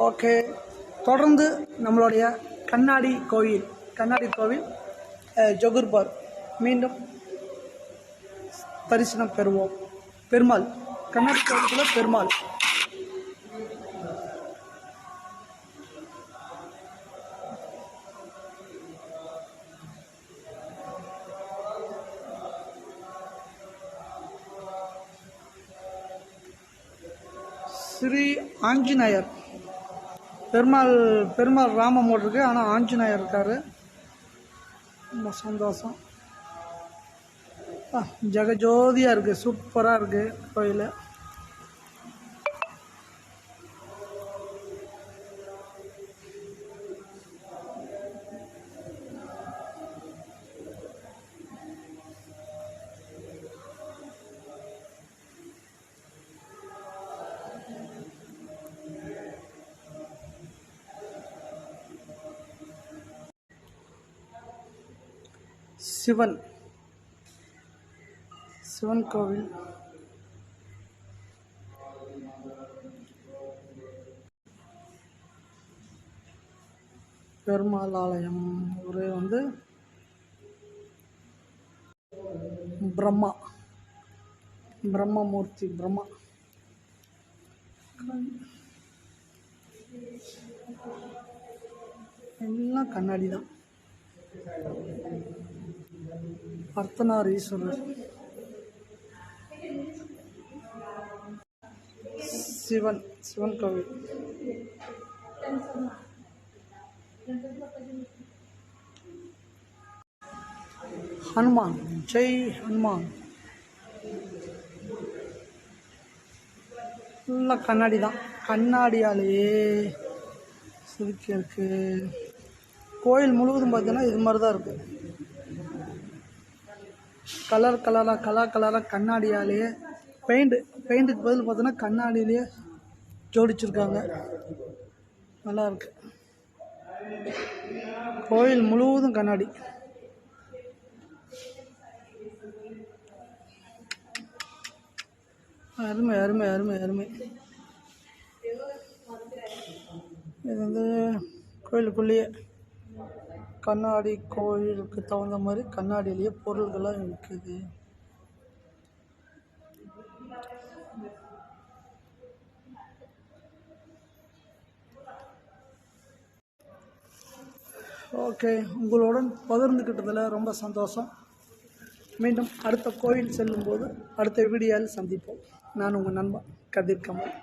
Okay, தொடர்ந்து நம்மளுடைய கண்ணாடி கோவில் ஜொகூர்பார் மீண்டும் தரிசனம் பெறுவோம். பெருமாள் கண்ணாடி கோவிலுக்குள்ள பெருமாள். ஸ்ரீ ஆஞ்சநேயர் பெருமாள் ராமமோடு இருக்கு, ஆனால் ஆஞ்சநேயர் இருக்காரு. ரொம்ப சந்தோஷம். ஜெகஜோதியாக இருக்குது, சூப்பராக இருக்குது கோயில். சிவன் கோவில். பெருமாள் ஆலயம். ஒரு பிரம்மமூர்த்தி எல்லாம் கண்ணாடி தான். அர்த்தநாரீஸ்வரர். சிவன் கோவில். ஹனுமான். ஜெய் ஹனுமான். ஃபுல்லாக கண்ணாடி தான். கண்ணாடியாலேயே செதுக்கி இருக்கு. கோயில் முழுவதும் பார்த்தீங்கன்னா இது மாதிரி தான் இருக்குது. கலராக கண்ணாடியாலேயே பெயிண்ட்டுக்கு பதில் பார்த்தோன்னா கண்ணாடியிலேயே ஜோடிச்சிருக்காங்க. நல்லா இருக்கு. கோயில் முழுவதும் கண்ணாடி. அருமை அருமை அருமை அருமை. இது கோயிலுக்குள்ளேயே கண்ணாடி, கோயிலுக்கு தகுந்த மாதிரி கண்ணாடியிலேயே பொருள்கள்லாம் இருக்குது. ஓகே, உங்களுடன் பகிர்ந்துக்கிட்டதில் ரொம்ப சந்தோஷம். மீண்டும் அடுத்த கோயில் செல்லும்போது அடுத்த வீடியோவில் சந்திப்போம். நான் உங்கள் நண்பன் கதிர் கமல்.